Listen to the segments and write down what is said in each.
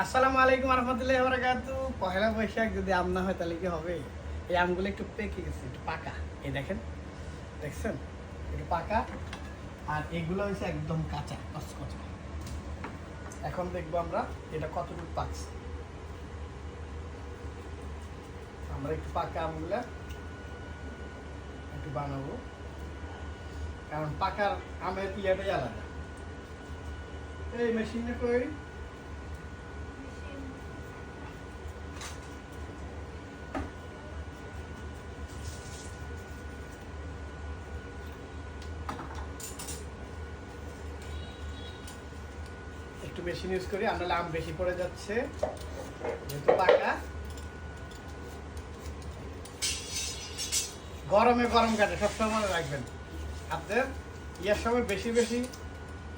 আসসালামু আলাইকুম রহমতুল্লাহি ওয়া বারাকাতুহু। পহেলা বৈশাখ যদি আম না হয় তাহলে কি হবে? এই আমগুলো একটু পেকে গেছে, একটু পাকা। এই দেখেন, দেখছেন, একটু পাকা। আর এগুলো হচ্ছে একদম কাঁচা কচকচা। এখন দেখবো আমরা এটা কতটুকু পাকছে। আমরা একটু পাকা আমগুলা একটু বানাবো, কারণ পাকার আমের ইয়াটাই আলাদা। এই মেশিনটা কই? একটু মেশিন ইউজ করি, আমরা আম বেশি পড়ে যাচ্ছে যেহেতু পাকা। গরমে গরম কাটে, সবসময় মনে রাখবেন। আপনার ইয়ার সময় বেশি বেশি,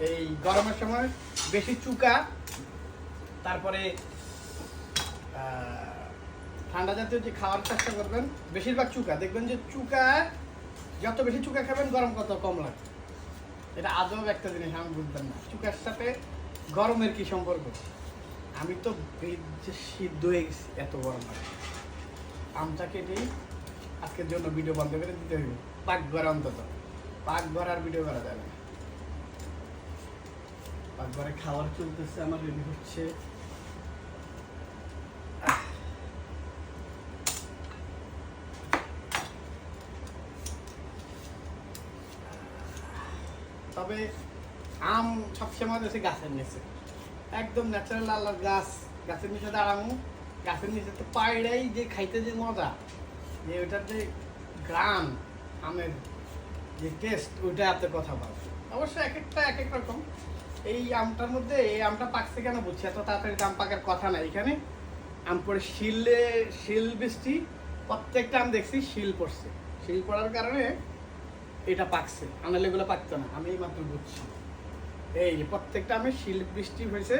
এই গরমের সময় বেশি চুকা, তারপরে ঠান্ডা জাতীয় যে খাওয়ার চেষ্টা করবেন, বেশিরভাগ চুকা। দেখবেন যে চুকা, যত বেশি চুকা খাবেন গরম কত কম লাগে। এটা আজব একটা জিনিস, আমি বুঝতাম না চুকার সাথে গরমের কি সম্পর্ক। আমি তো সিদ্ধ হয়ে গেছি, এত গরম লাগে। আমটা কেটেই আজকের জন্য ভিডিও বন্ধ করে দিতে হইব। পাক ঘরে অন্তত, পাক ঘর আর ভিডিও করা যাবে না। পাক ঘরে খাবার চলতেছে, আমার রেডি হচ্ছে। তবে আম সবসময় দেশে গাছের নিচে, একদম ন্যাচারাল আল্লাহর গাছ, গাছের নিচে দাঁড়ানো, গাছের নিচে তো পায়রাই যে খাইতে যে মজা, যে ওইটার যে গ্রাম, আমের যে টেস্ট, ওইটা এত কথা বলে। অবশ্য এক একটা এক এক রকম। এই আমটার মধ্যে, এই আমটা পাকছে কেন বুঝছি, এত তাড়াতাড়ি আম পাকার কথা না। এখানে আম পরে শিল বৃষ্টি, প্রত্যেকটা আম দেখছি শিল পড়ছে। শিল পড়ার কারণে এটা পাকছে, আনালে এগুলো পাকতো না। আমি এই মাত্র বুঝছি, এই যে প্রত্যেকটা আমে শিল বৃষ্টি হয়েছে।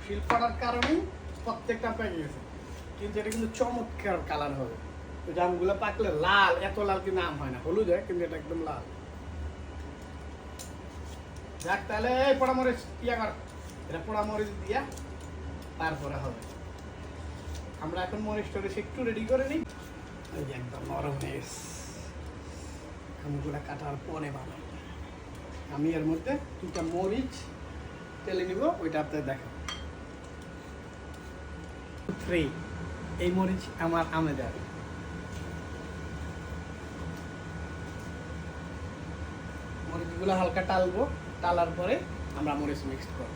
শিল পড়ার কারণেই প্রত্যেকটা আম পেকে গেছে। কিন্তু এটা কিন্তু চমৎকার কালার হবে। ওই যে আমগুলো পাকলে লাল, এত লাল কিন্তু আম হয় না, হলুদ হয় কিন্তু এটা একদম লাল। যাক, তাহলে এই পোড়ামরিচ ইয়া কর, এটা পোড়ামরিচ দিয়া তারপরে হবে। আমরা এখন মরিচ টরিচ একটু রেডি করে নিই। এই যে একদম নরম হয়ে গেছে। আমগুলা কাটার পরে বানাই। আমি এর মধ্যে 2টা মরিচ তেলে নিব, ওইটা আপনাদের দেখাবো। 3 এই মরিচ আমার আমে দেবে। মরিচগুলো হালকা টালবো, টালার পরে আমরা মরিচ মিক্সড করব।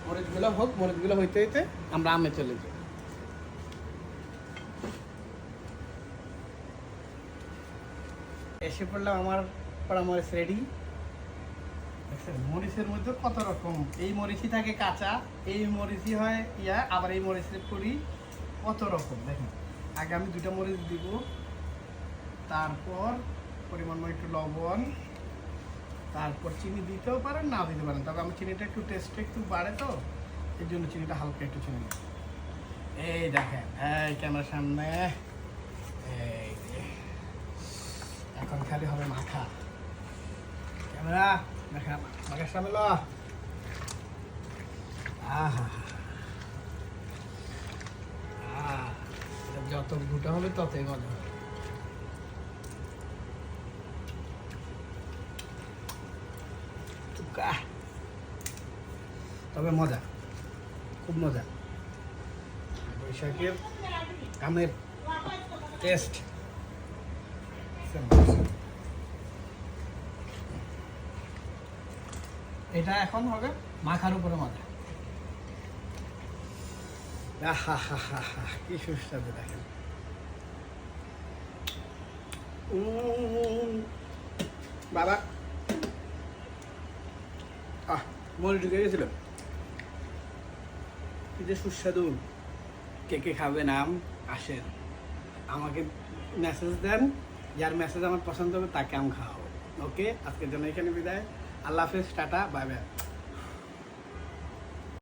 মরিচগুলো হোক, মরিচগুলো হইতে হইতে আমরা আমে চলে যাই। এসে পড়লাম, আমার পোড়া মরিচ রেডি। মরিচের মধ্যে কত রকম, এই মরিচই থাকে কাঁচা, এই মরিচই হয় ইয়া, আবার এই মরিচের পুরি কত রকম। দেখেন, আগে আমি 2টা মরিচ দিব, তারপর পরিমাণ মতো একটু লবণ, তারপর চিনি দিতেও পারেন, না দিতে পারেন। তবে আমি চিনিটা একটু টেস্টটা একটু বাড়ে, তো এর জন্য চিনিটা হালকা একটু চিনি। এই দেখেন, এই ক্যামেরার সামনে, এই এখন খালি হবে মাখা। ক্যামেরা দেখা, মাখার সামনে ল। আহা, যত গুটা হবে ততই মজা হবে। তবে মজা, খুব মজা। বৈশাখের আমের টেস্ট। এটা এখন হবে মাখার উপরে মজা। আহা হা হা হা, কি সুস্বাদু দেখেন। বাবা, মনে ঢুকে গেছিল, কি যে সুস্বাদু। কে কে খাবেন আম, আসেন, আমাকে মেসেজ দেন, যার মেসেজ আমার পছন্দ হবে তাকে আম খাওয়াবো। ওকে, আজকের জন্য এখানে বিদায়। আল্লাহ হাফেজ, টাটা, বাই বাই।